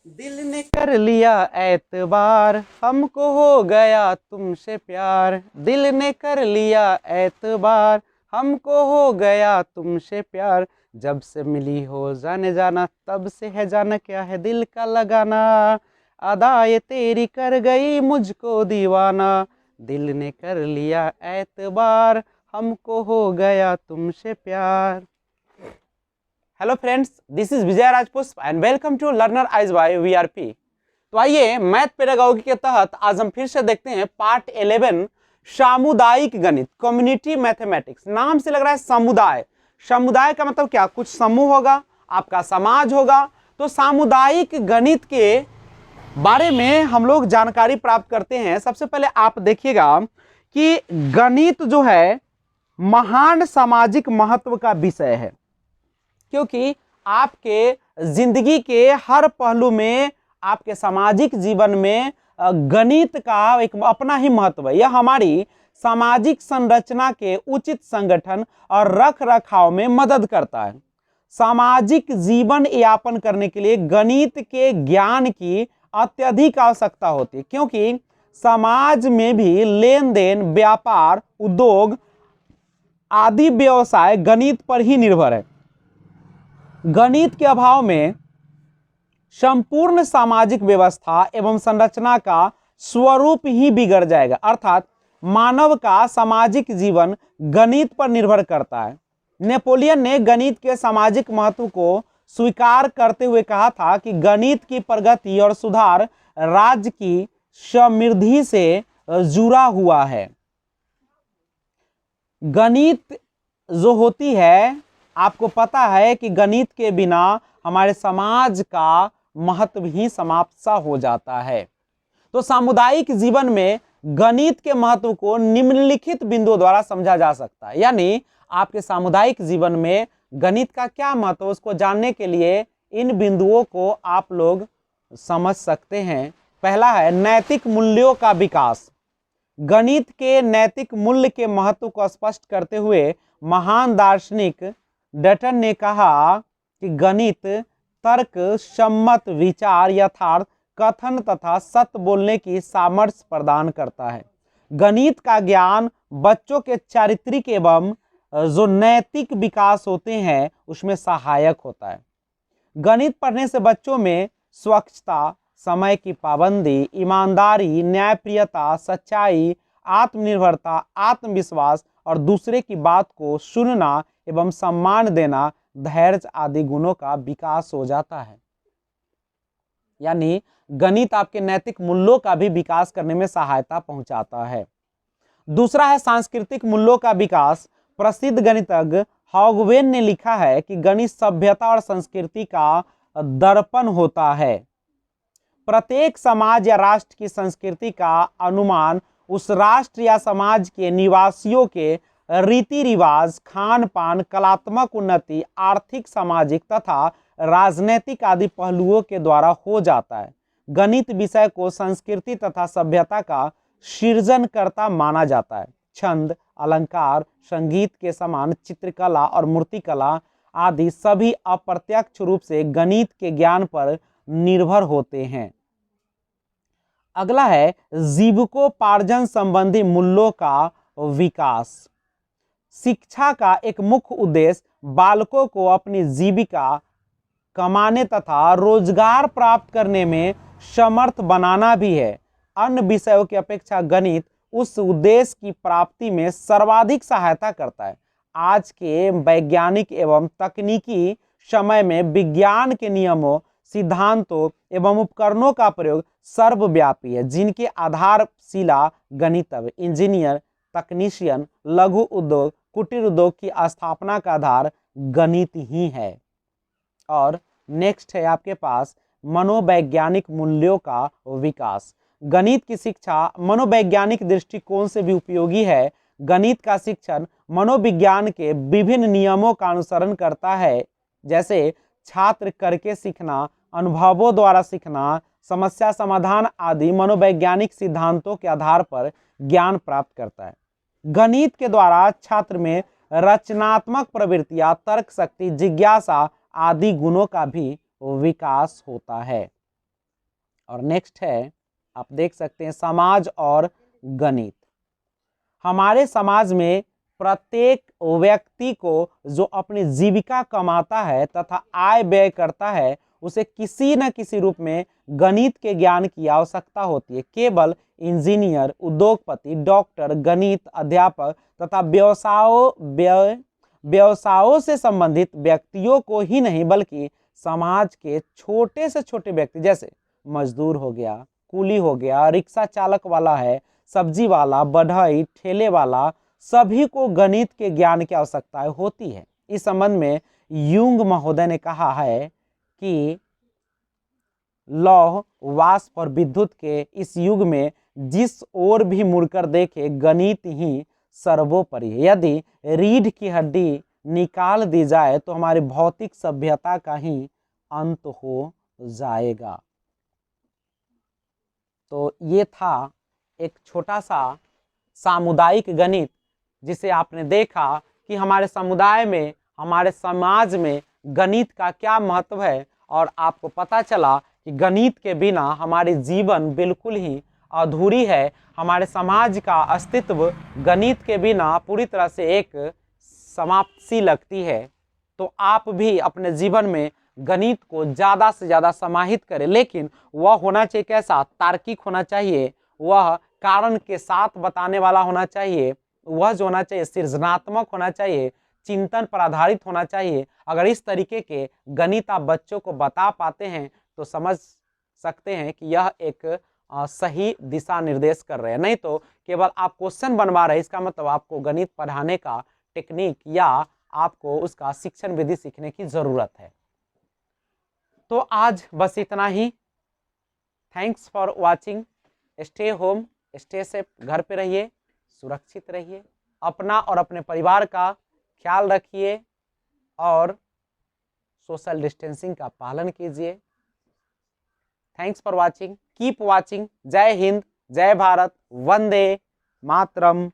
दिल ने कर लिया एतबार, हमको हो गया तुमसे प्यार। दिल ने कर लिया एतबार, हमको हो गया तुमसे प्यार। जब से मिली हो जाने जाना, तब से है जाना क्या है दिल का लगाना। अदा ये तेरी कर गई मुझको दीवाना। दिल ने कर लिया एतबार, हमको हो गया तुमसे प्यार। Hello friends, this is Vijay Rajpushp and welcome to learner eyes by VRP. तो आइए मैथ पेडागोगी के तहत आज हम फिर से देखते हैं पार्ट 11 सामुदायिक गणित, कम्युनिटी मैथमेटिक्स। नाम से लग रहा है समुदाय। समुदाय का मतलब क्या? कुछ समूह होगा, आपका समाज होगा। तो सामुदायिक गणित के बारे में हम लोग जानकारी प्राप्त करते हैं। सबसे पहले आप देखिएगा कि गणित जो है महान सामाजिक महत्व का विषय है, क्योंकि आपके जिंदगी के हर पहलू में, आपके सामाजिक जीवन में गणित का एक अपना ही महत्व है। यह हमारी सामाजिक संरचना के उचित संगठन और रख रखाव में मदद करता है। सामाजिक जीवन यापन करने के लिए गणित के ज्ञान की अत्यधिक आवश्यकता होती है, क्योंकि समाज में भी लेन देन, व्यापार, उद्योग आदि व्यवसाय गणित पर ही निर्भर है। गणित के अभाव में संपूर्ण सामाजिक व्यवस्था एवं संरचना का स्वरूप ही बिगड़ जाएगा। अर्थात मानव का सामाजिक जीवन गणित पर निर्भर करता है। नेपोलियन ने गणित के सामाजिक महत्व को स्वीकार करते हुए कहा था कि गणित की प्रगति और सुधार राज्य की समृद्धि से जुड़ा हुआ है। गणित जो होती है, आपको पता है कि गणित के बिना हमारे समाज का महत्व ही समाप्त सा हो जाता है। तो सामुदायिक जीवन में गणित के महत्व को निम्नलिखित बिंदुओं द्वारा समझा जा सकता है। यानी आपके सामुदायिक जीवन में गणित का क्या महत्व, उसको जानने के लिए इन बिंदुओं को आप लोग समझ सकते हैं। पहला है नैतिक मूल्यों का विकास। गणित के नैतिक मूल्य के महत्व को स्पष्ट करते हुए महान दार्शनिक डटन ने कहा कि गणित तर्क सम्मत विचार, यथार्थ कथन तथा सत्य बोलने की सामर्थ्य प्रदान करता है। गणित का ज्ञान बच्चों के चारित्रिक एवं जो नैतिक विकास होते हैं उसमें सहायक होता है। गणित पढ़ने से बच्चों में स्वच्छता, समय की पाबंदी, ईमानदारी, न्यायप्रियता, सच्चाई, आत्मनिर्भरता, आत्मविश्वास और दूसरे की बात को सुनना एवं सम्मान देना, धैर्य आदि गुणों का विकास हो जाता है। यानी गणित आपके नैतिक मूल्यों का भी विकास करने में सहायता पहुंचाता है। दूसरा है सांस्कृतिक मूल्यों का विकास। प्रसिद्ध गणितज्ञ हॉगवेन ने लिखा है कि गणित सभ्यता और संस्कृति का दर्पण होता है। प्रत्येक समाज या राष्ट्र की संस्कृति का अनुमान उस राष्ट्र या समाज के निवासियों के रीति रिवाज, खान पान, कलात्मक उन्नति, आर्थिक, सामाजिक तथा राजनीतिक आदि पहलुओं के द्वारा हो जाता है। गणित विषय को संस्कृति तथा सभ्यता का सृजनकर्ता माना जाता है। छंद, अलंकार, संगीत के समान चित्रकला और मूर्तिकला आदि सभी अप्रत्यक्ष रूप से गणित के ज्ञान पर निर्भर होते हैं। अगला है जीविकोपार्जन संबंधी मूल्यों का विकास। शिक्षा का एक मुख्य उद्देश्य बालकों को अपनी जीविका कमाने तथा रोजगार प्राप्त करने में समर्थ बनाना भी है। अन्य विषयों की अपेक्षा गणित उस उद्देश्य की प्राप्ति में सर्वाधिक सहायता करता है। आज के वैज्ञानिक एवं तकनीकी समय में विज्ञान के नियमों, सिद्धांतों एवं उपकरणों का प्रयोग सर्वव्यापी है, जिनके आधारशिला गणितज्ञ, इंजीनियर, तकनीशियन, लघु उद्योग, कुटीर उद्योग की स्थापना का आधार गणित ही है। और नेक्स्ट है आपके पास मनोवैज्ञानिक मूल्यों का विकास। गणित की शिक्षा मनोवैज्ञानिक दृष्टिकोण से भी उपयोगी है। गणित का शिक्षण मनोविज्ञान के विभिन्न नियमों का अनुसरण करता है, जैसे छात्र करके सीखना, अनुभवों द्वारा सीखना, समस्या समाधान आदि मनोवैज्ञानिक सिद्धांतों के आधार पर ज्ञान प्राप्त करता है। गणित के द्वारा छात्र में रचनात्मक प्रवृत्तियां, तर्क शक्ति, जिज्ञासा आदि गुणों का भी विकास होता है। और नेक्स्ट है, आप देख सकते हैं, समाज और गणित। हमारे समाज में प्रत्येक व्यक्ति को जो अपनी जीविका कमाता है तथा आय व्यय करता है, उसे किसी न किसी रूप में गणित के ज्ञान की आवश्यकता होती है। केवल इंजीनियर, उद्योगपति, डॉक्टर, गणित अध्यापक तथा व्यवसायों से संबंधित व्यक्तियों को ही नहीं, बल्कि समाज के छोटे से छोटे व्यक्ति, जैसे मजदूर हो गया, कूली हो गया, रिक्शा चालक वाला है, सब्जी वाला, बढ़ई, ठेले वाला, सभी को गणित के ज्ञान की आवश्यकता होती है। इस संबंध में यूंग महोदय ने कहा है कि लौह, वाष्प और विद्युत के इस युग में जिस ओर भी मुड़कर देखे, गणित ही सर्वोपरि है। यदि रीढ़ की हड्डी निकाल दी जाए तो हमारी भौतिक सभ्यता का ही अंत हो जाएगा। तो ये था एक छोटा सा सामुदायिक गणित, जिसे आपने देखा कि हमारे समुदाय में, हमारे समाज में गणित का क्या महत्व है, और आपको पता चला कि गणित के बिना हमारी जीवन बिल्कुल ही अधूरी है। हमारे समाज का अस्तित्व गणित के बिना पूरी तरह से एक समाप्त सी लगती है। तो आप भी अपने जीवन में गणित को ज़्यादा से ज़्यादा समाहित करें, लेकिन वह होना चाहिए कैसा? तार्किक होना चाहिए, वह कारण के साथ बताने वाला होना चाहिए, वह जो होना चाहिए सृजनात्मक होना चाहिए, चिंतन पर आधारित होना चाहिए। अगर इस तरीके के गणित आप बच्चों को बता पाते हैं तो समझ सकते हैं कि यह एक सही दिशा निर्देश कर रहे हैं। नहीं तो केवल आप क्वेश्चन बनवा रहे हैं, इसका मतलब आपको गणित पढ़ाने का टेक्निक या आपको उसका शिक्षण विधि सीखने की जरूरत है। तो आज बस इतना ही। Thanks for watching. Stay home, stay safe, घर पे रहिए, सुरक्षित रहिए, अपना और अपने परिवार का ख्याल रखिए और सोशल डिस्टेंसिंग का पालन कीजिए। Thanks for watching, keep watching. जय हिंद, जय भारत, वंदे मातरम।